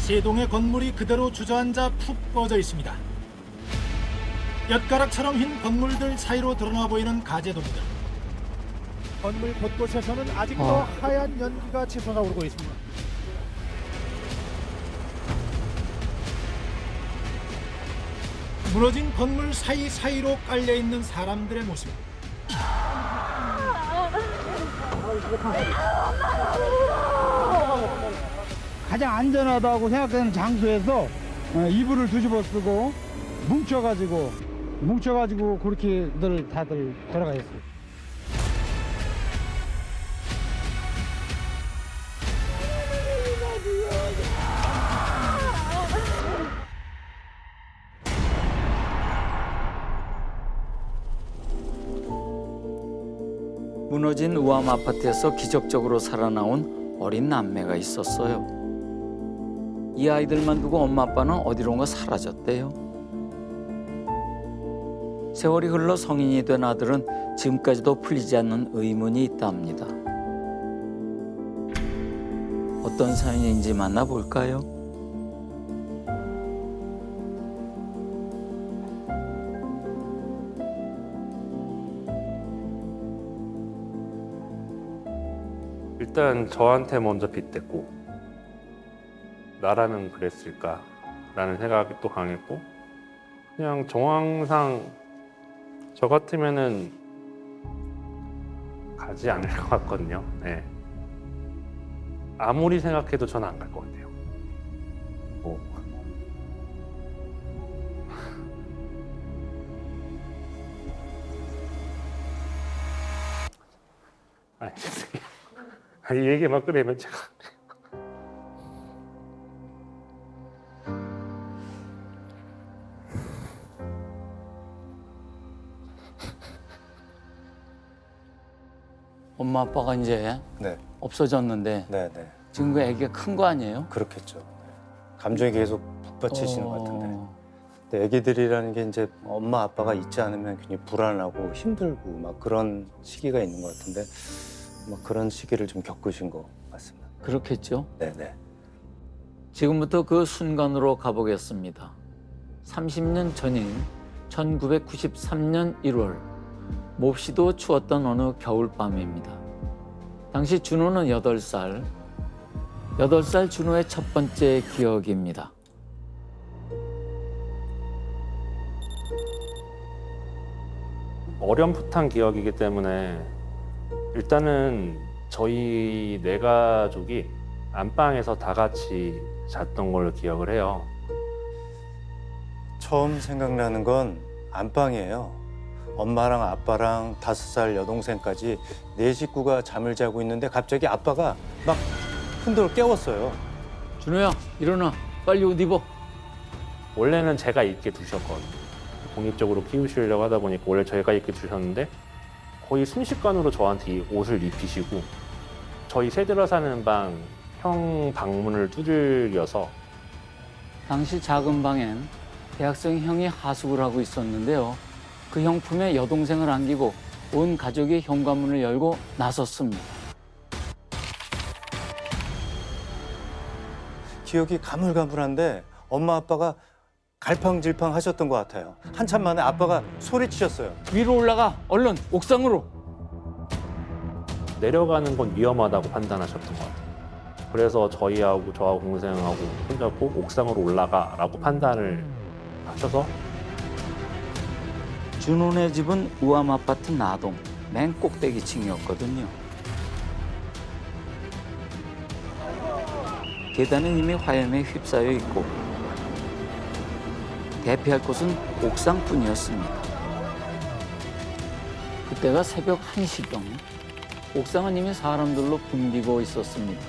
세 동의 건물이 그대로 주저앉아 푹 꺼져 있습니다. 엿가락처럼 흰 건물들 사이로 드러나 보이는 가재도로들. 건물 곳곳에서는 아직도 하얀 연기가 치솟아 오르고 있습니다. 무너진 건물 사이사이로 깔려있는 사람들의 모습. 가장 안전하다고 생각되는 장소에서 이불을 뒤집어 쓰고 뭉쳐가지고 그렇게들 다들 돌아가 있어요. 무너진 우암 아파트에서 기적적으로 살아나온 어린 남매가 있었어요. 이 아이들만 두고 엄마 아빠는 어디론가 사라졌대요. 세월이 흘러 성인이 된 아들은 지금까지도 풀리지 않는 의문이 있답니다. 어떤 사연인지 만나볼까요? 일단 저한테 먼저 빗댔고 나라면 그랬을까라는 생각이 또 강했고, 그냥 정황상 저 같으면은 가지 않을 것 같거든요. 네. 아무리 생각해도 저는 안 갈 것 같아요. 뭐. 아니, 이 얘기만 꺼내면 제가 엄마 아빠가 이제 네, 없어졌는데 네, 네. 지금 그 아기가 큰 거 아니에요? 그렇겠죠. 감정이 계속 북받치시는 것 같은데. 근데 애기들이라는 게 이제 엄마 아빠가 있지 않으면 굉장히 불안하고 힘들고 막 그런 시기가 있는 것 같은데, 막 그런 시기를 좀 겪으신 것 같습니다. 그렇겠죠. 네, 네. 지금부터 그 순간으로 가보겠습니다. 30년 전인 1993년 1월, 몹시도 추웠던 어느 겨울밤입니다. 당시 준호는 8살. 8살 준호의 첫 번째 기억입니다. 어렴풋한 기억이기 때문에 일단은 저희 네 가족이 안방에서 다 같이 잤던 걸로 기억을 해요. 처음 생각나는 건 안방이에요. 엄마랑 아빠랑 5살 여동생까지 네 식구가 잠을 자고 있는데 갑자기 아빠가 막 흔들어 깨웠어요. 준호야, 일어나. 빨리 옷 입어. 원래는 제가 입게 두셨거든요. 독립적으로 키우시려고 하다 보니까 원래 저희가 입게 두셨는데 거의 순식간으로 저한테 이 옷을 입히시고, 저희 세들어 사는 방 형 방문을 두들겨서 당시 작은 방엔 대학생 형이 하숙을 하고 있었는데요. 그 형 품에 여동생을 안기고 온 가족이 현관문을 열고 나섰습니다. 기억이 가물가물한데 엄마 아빠가 갈팡질팡 하셨던 것 같아요. 한참 만에 아빠가 소리치셨어요. 위로 올라가, 얼른 옥상으로. 내려가는 건 위험하다고 판단하셨던 것 같아요. 그래서 저희하고 저하고 동생하고 손잡고 옥상으로 올라가라고 판단을 하셔서 준호네 집은 우암 아파트 나동 맨 꼭대기층이었거든요. 계단은 이미 화염에 휩싸여 있고 대피할 곳은 옥상뿐이었습니다. 그때가 새벽 1시경. 옥상은 이미 사람들로 붐비고 있었습니다.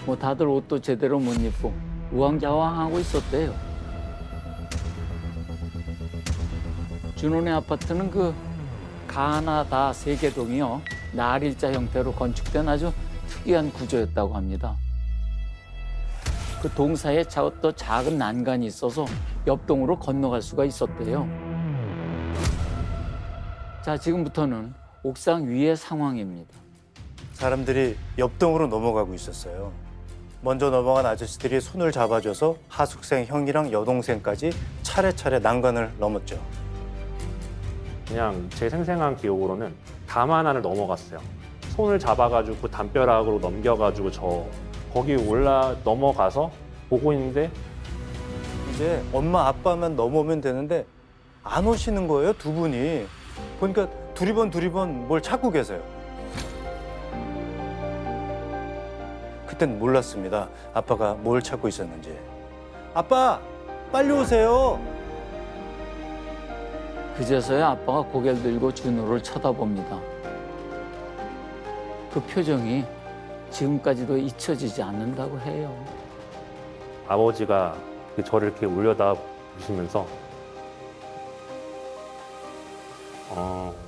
뭐 다들 옷도 제대로 못 입고 우왕좌왕하고 있었대요. 준호네 아파트는 그 가나다 세개동이요, 날일자 형태로 건축된 아주 특이한 구조였다고 합니다. 그 동 사이에 또 작은 난간이 있어서 옆동으로 건너갈 수가 있었대요. 자, 지금부터는 옥상 위의 상황입니다. 사람들이 옆동으로 넘어가고 있었어요. 먼저 넘어간 아저씨들이 손을 잡아줘서 하숙생 형이랑 여동생까지 차례차례 난간을 넘었죠. 그냥 제 생생한 기억으로는 담 하나를 넘어갔어요. 손을 잡아가지고 담벼락으로 넘겨가지고 저 거기 넘어가서 보고 있는데 이제 엄마 아빠만 넘어오면 되는데 안 오시는 거예요, 두 분이. 보니까 두리번 뭘 찾고 계세요. 그땐 몰랐습니다. 아빠가 뭘 찾고 있었는지. 아빠, 빨리 오세요. 그제서야 아빠가 고개를 들고 준호를 쳐다봅니다. 그 표정이 지금까지도 잊혀지지 않는다고 해요. 아버지가 저를 이렇게 올려다 보시면서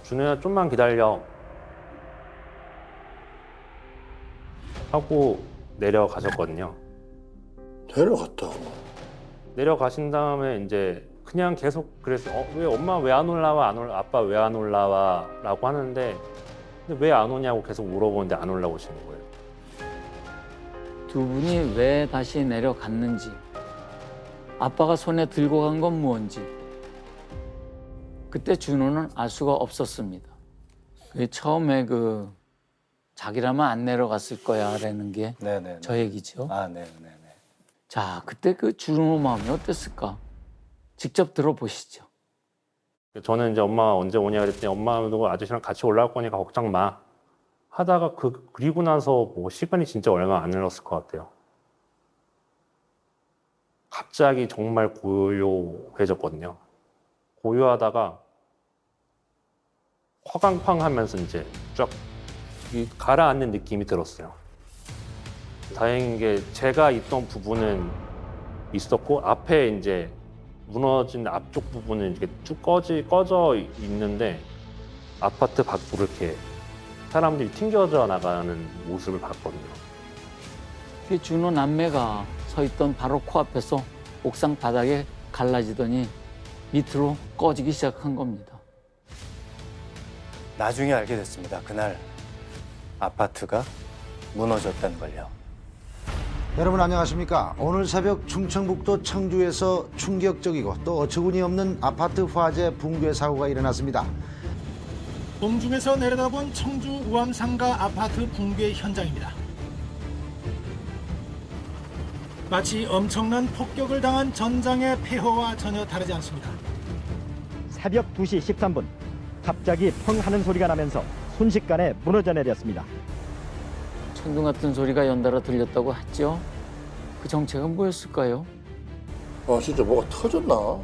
준호야 좀만 기다려 하고 내려가셨거든요. 데려갔다고. 내려가신 다음에 이제 그냥 계속 그랬어요. 왜 엄마 왜 안 올라와? 아빠 왜 안 올라와? 라고 하는데 왜 안 오냐고 계속 물어보는데 안 올라오시는 거예요. 두 분이 왜 다시 내려갔는지, 아빠가 손에 들고 간 건 무언지, 그때 준호는 알 수가 없었습니다. 처음에 자기라면 안 내려갔을 거야라는 게 네네. 저 얘기죠. 아, 네네네. 자, 그때 준호 마음이 어땠을까? 직접 들어보시죠. 저는 이제 엄마 언제 오냐 그랬더니 엄마도 아저씨랑 같이 올라올 거니까 걱정 마 하다가 그리고 나서 뭐 시간이 진짜 얼마 안 흘렀을 것 같아요. 갑자기 정말 고요해졌거든요. 고요하다가 화강팡 하면서 이제 쫙 가라앉는 느낌이 들었어요. 다행인 게 제가 있던 부분은 있었고 앞에 이제 무너진 앞쪽 부분은 이렇게 쭉 꺼져 있는데 아파트 밖으로 이렇게 사람들이 튕겨져 나가는 모습을 봤거든요. 준호 남매가 서 있던 바로 코앞에서 옥상 바닥에 갈라지더니 밑으로 꺼지기 시작한 겁니다. 나중에 알게 됐습니다. 그날 아파트가 무너졌다는 걸요. 여러분 안녕하십니까? 오늘 새벽 충청북도 청주에서 충격적이고 또 어처구니 없는 아파트 화재 붕괴 사고가 일어났습니다. 공중에서 내려다본 청주 우암상가 아파트 붕괴 현장입니다. 마치 엄청난 폭격을 당한 전장의 폐허와 전혀 다르지 않습니다. 새벽 2시 13분 갑자기 펑 하는 소리가 나면서 순식간에 무너져 내렸습니다. 천둥 같은 소리가 연달아 들렸다고 했죠. 그 정체가 뭐였을까요? 아 진짜 뭐가 터졌나?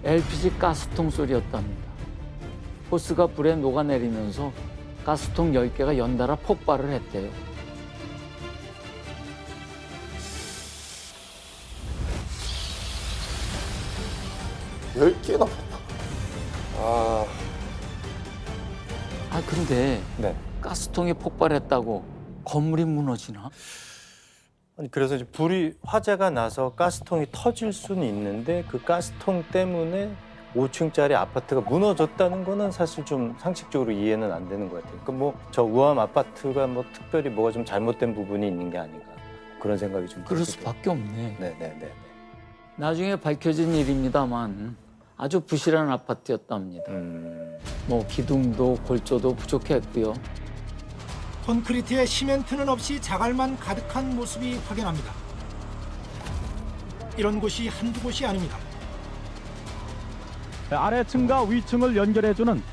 LPG 가스통 소리였답니다. 호스가 불에 녹아내리면서 가스통 10개가 연달아 폭발을 했대요. 열 개나. 아 근데 네. 가스통이 폭발했다고 건물이 무너지나? 아니, 그래서 이제 화재가 나서 가스통이 터질 수는 있는데 그 가스통 때문에 5층짜리 아파트가 무너졌다는 거는 사실 좀 상식적으로 이해는 안 되는 것 같아요. 그러니까 저 우암 아파트가 특별히 뭐가 좀 잘못된 부분이 있는 게 아닌가 그런 생각이 좀 그럴 들기도 수밖에 없네. 네네네. 나중에 밝혀진 일입니다만 아주 부실한 아파트였답니다. 기둥도 골조도 부족했고요. 콘크리트에 시멘트는 없이 자갈만 가득한 모습이 확연합니다. 이런 곳이 한두 곳이 아닙니다. 아래층과 위층을 연결해주는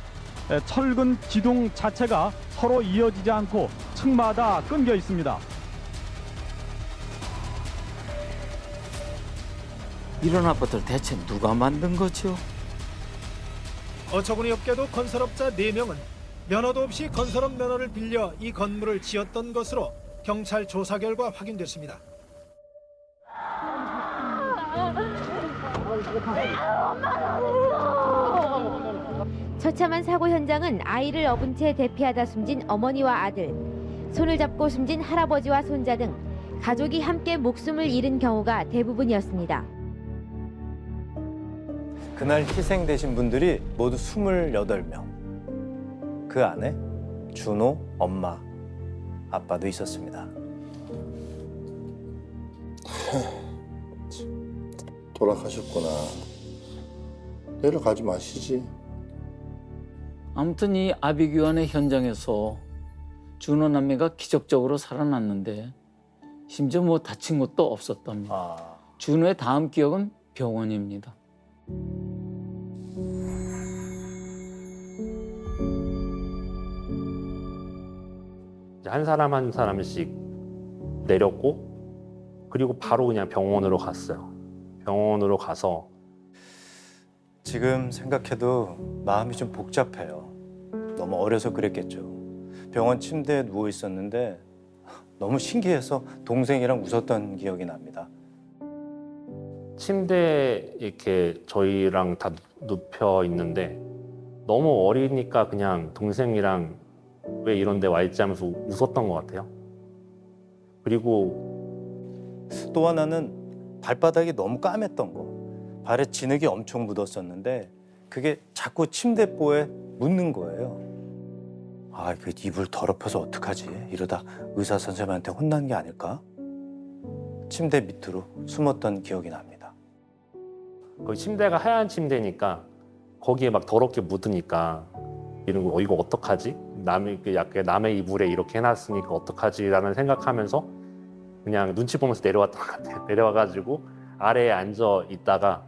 철근 기둥 자체가 서로 이어지지 않고 층마다 끊겨 있습니다. 이런 아파트를 대체 누가 만든 거죠? 어처구니 없게도 건설업자 4명은 면허도 없이 건설업 면허를 빌려 이 건물을 지었던 것으로 경찰 조사 결과 확인됐습니다. 처참한 사고 현장은 아이를 업은 채 대피하다 숨진 어머니와 아들, 손을 잡고 숨진 할아버지와 손자 등 가족이 함께 목숨을 잃은 경우가 대부분이었습니다. 그날 희생되신 분들이 모두 28명. 그 안에 준호 엄마, 아빠도 있었습니다. 돌아가셨구나. 내려가지 마시지. 아무튼 이 아비규환의 현장에서 준호 남매가 기적적으로 살아났는데 심지어 뭐 다친 것도 없었답니다. 아, 준호의 다음 기억은 병원입니다. 이제 한 사람 한 사람씩 내렸고 그리고 바로 그냥 병원으로 갔어요. 병원으로 가서 지금 생각해도 마음이 좀 복잡해요. 너무 어려서 그랬겠죠. 병원 침대에 누워 있었는데 너무 신기해서 동생이랑 웃었던 기억이 납니다. 침대에 이렇게 저희랑 다 눕혀 있는데 너무 어리니까 그냥 동생이랑 왜 이런 데 와 있지 하면서 웃었던 것 같아요. 그리고 또 하나는 발바닥이 너무 까맸던 거. 발에 진흙이 엄청 묻었었는데 그게 자꾸 침대보에 묻는 거예요. 아, 그 이불 더럽혀서 어떡하지? 이러다 의사 선생님한테 혼난 게 아닐까? 침대 밑으로 숨었던 기억이 납니다. 그 침대가 하얀 침대니까 거기에 막 더럽게 묻으니까 이런 거 이거 어떡하지? 남의 이불에 이렇게 해놨으니까 어떡하지라는 생각하면서 그냥 눈치 보면서 내려왔던 것 같아요. 내려와가지고 아래에 앉아 있다가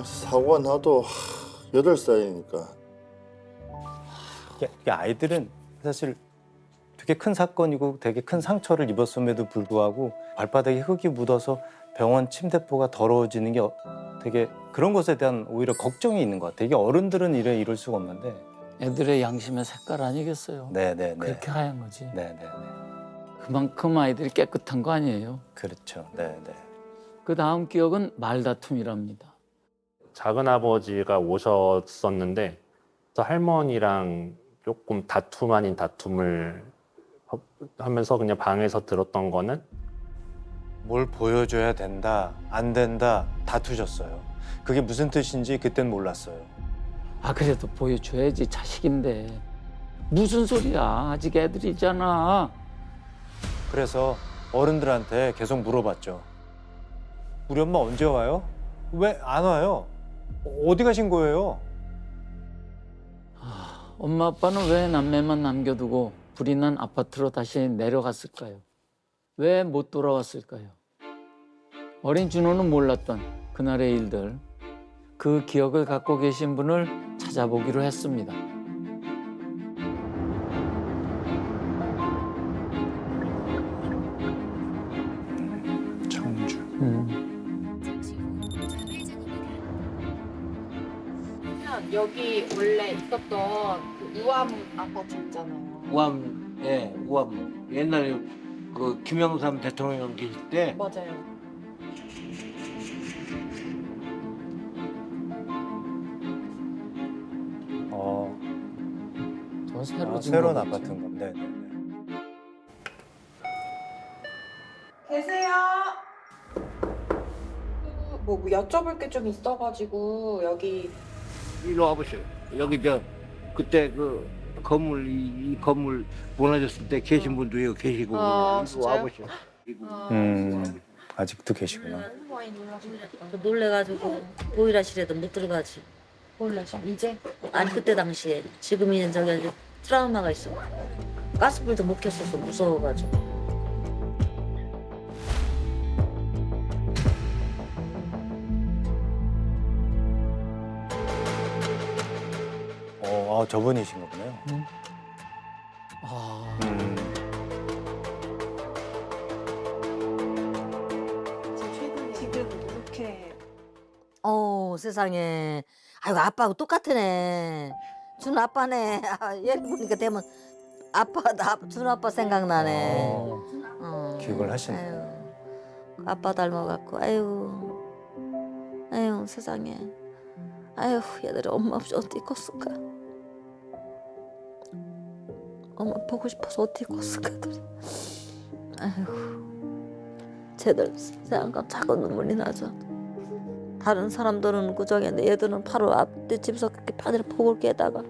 사고가 나도 8살이니까. 이게 아이들은 사실 되게 큰 사건이고 되게 큰 상처를 입었음에도 불구하고 발바닥에 흙이 묻어서 병원 침대포가 더러워지는 게 되게 그런 것에 대한 오히려 걱정이 있는 것 같아요. 이게 어른들은 이럴 수가 없는데. 애들의 양심의 색깔 아니겠어요? 네네네. 그렇게 하얀 거지. 네네네. 그만큼 아이들이 깨끗한 거 아니에요? 그렇죠. 네네. 그 다음 기억은 말다툼이랍니다. 작은 아버지가 오셨었는데 할머니랑 조금 다툼 아닌 다툼을 하면서 그냥 방에서 들었던 거는 뭘 보여줘야 된다, 안 된다 다투셨어요. 그게 무슨 뜻인지 그땐 몰랐어요. 아 그래도 보여줘야지 자식인데 무슨 소리야 아직 애들이잖아. 그래서 어른들한테 계속 물어봤죠. 우리 엄마 언제 와요? 왜 안 와요? 어디 가신 거예요? 엄마 아빠는 왜 남매만 남겨두고 불이 난 아파트로 다시 내려갔을까요? 왜 못 돌아왔을까요? 어린 준호는 몰랐던 그날의 일들, 그 기억을 갖고 계신 분을 찾아보기로 했습니다. 청주. 여기 원래 있었던 그 우암 아파트 있잖아요. 우암, 예, 우암. 옛날에 그 김영삼 대통령 계실 때 맞아요. 저 새로 지은 새로운 거겠지. 아파트인 건데. 계세요? 뭐 여쭤볼 게 좀 있어가지고 여기 이리 와보세요. 여기 그때 그 건물 이 건물 무너졌을 때 계신 분도 여기 계시고 아, 이리 진짜요? 와보세요. 아직도 계시구나. 많이 놀라셨겠다. 놀래가지고 보일러실에도 못 들어가지. 놀라셔. 이제? 아니 그때 당시에 지금은 저기 아주 트라우마가 있어. 가스불도 못 켰었어 무서워가지고. 저분이신 거군요. 아, 지금 이렇게 세상에. 아이고 아빠하고 똑같으네. 준 아빠네. 얘 보니까 되면 준 아빠 생각나네. 기억을 하시네. 아유, 아빠 닮아갖고 아유 세상에. 아유 얘들아 엄마 없이 어디 컸을까. 엄마 보고 싶어서 어디 컸을까. 아유 쟤들 생각하면 자꾸 눈물이 나죠. 다른 사람들은 구정했는데 얘들은 바로 앞에 집에서 그렇게 파들을 보고 깨다가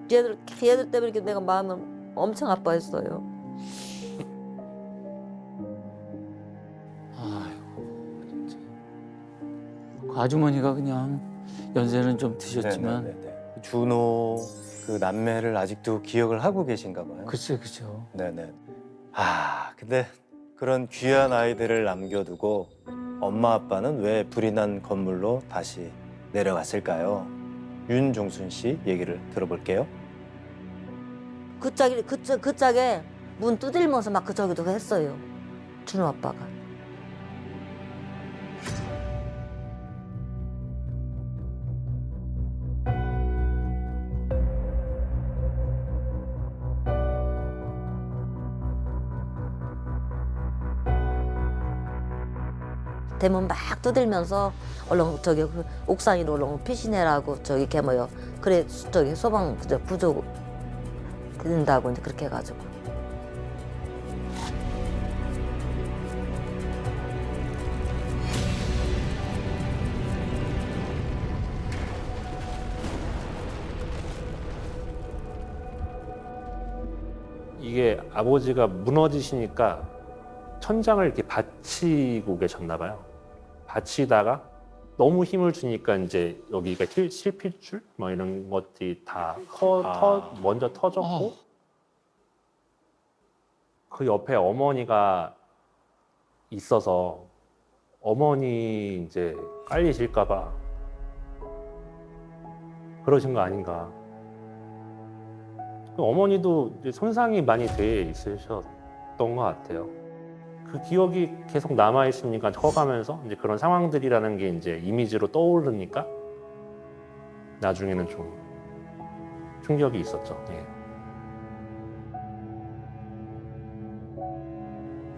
얘들 때문에 이렇게 내가 마음을 엄청 아파했어요. 그 아주머니가 그냥 연세는 좀 드셨지만 네네네네. 준호 그 남매를 아직도 기억을 하고 계신가 봐요. 글쎄 그죠. 네네. 아 근데 그런 귀한 아이들을 남겨두고 엄마 아빠는 왜 불이 난 건물로 다시 내려갔을까요? 윤종순 씨 얘기를 들어볼게요. 그 짝에 문 두들면서 막 그저기도 했어요. 준호 아빠가. 대문 막 두들면서 얼른 저기 그 옥상 위로 얼른 피신해라고 저기 걔 그래 저기 소방 구조 된다고 이제 그렇게 해가지고. 이게 아버지가 무너지시니까 천장을 이렇게 받치고 계셨나 봐요. 받치다가 너무 힘을 주니까 이제 여기가 실핏줄 뭐 이런 것들이 다 먼저 터졌고 그 옆에 어머니가 있어서 어머니 이제 깔리실까 봐 그러신 거 아닌가. 어머니도 이제 손상이 많이 돼 있으셨던 것 같아요. 그 기억이 계속 남아 있으니까 커가면서 이제 그런 상황들이라는 게 이제 이미지로 떠오르니까 나중에는 좀 충격이 있었죠. 예.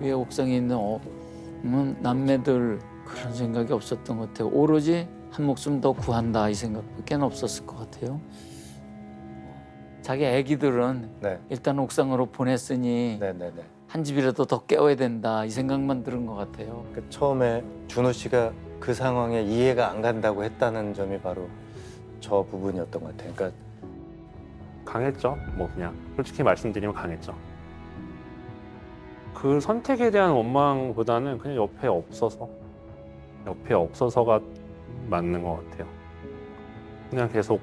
위에 옥상에 있는 남매들 그런 생각이 없었던 것 같아요. 오로지 한 목숨 더 구한다 이 생각밖에 없었을 것 같아요. 자기 아기들은 네. 일단 옥상으로 보냈으니 네네네. 한 집이라도 더 깨워야 된다 이 생각만 들은 것 같아요. 그 처음에 준호 씨가 그 상황에 이해가 안 간다고 했다는 점이 바로 저 부분이었던 것 같아요. 그러니까 강했죠. 뭐 그냥 솔직히 말씀드리면 강했죠. 그 선택에 대한 원망보다는 그냥 옆에 없어서가 맞는 것 같아요. 그냥 계속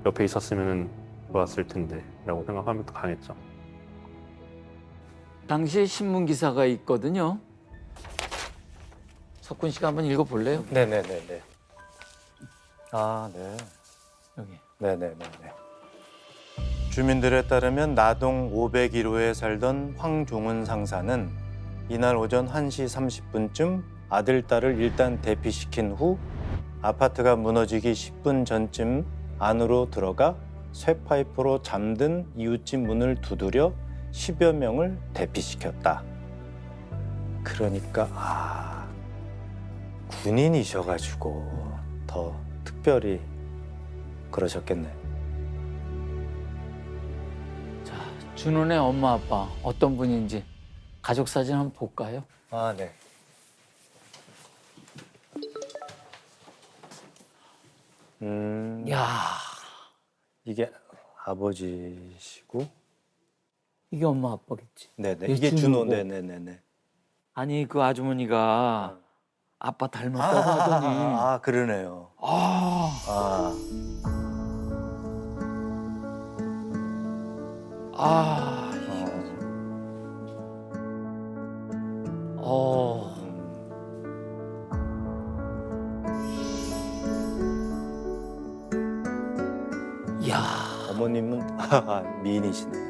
옆에 있었으면 좋았을 텐데라고 생각하면 더 강했죠. 당시에 신문 기사가 있거든요. 석군 씨가 한번 읽어볼래요? 네네네네. 아 네. 여기. 네네네네. 주민들에 따르면 나동 501호에 살던 황종은 상사는 이날 오전 1시 30분쯤 아들, 딸을 일단 대피시킨 후 아파트가 무너지기 10분 전쯤 안으로 들어가 쇠파이프로 잠든 이웃집 문을 두드려 10여 명을 대피시켰다. 그러니까 군인이셔가지고 더 특별히 그러셨겠네. 자, 준호네 엄마 아빠 어떤 분인지 가족 사진 한번 볼까요? 아 네. 야, 이게 아버지시고, 이게 엄마 아빠겠지. 네네. 이게 이게 준호, 준호고. 네네네네. 아니 그 아주머니가 아빠 닮았다고 하더니 그러네요. 야, 어머님은 미인이시네.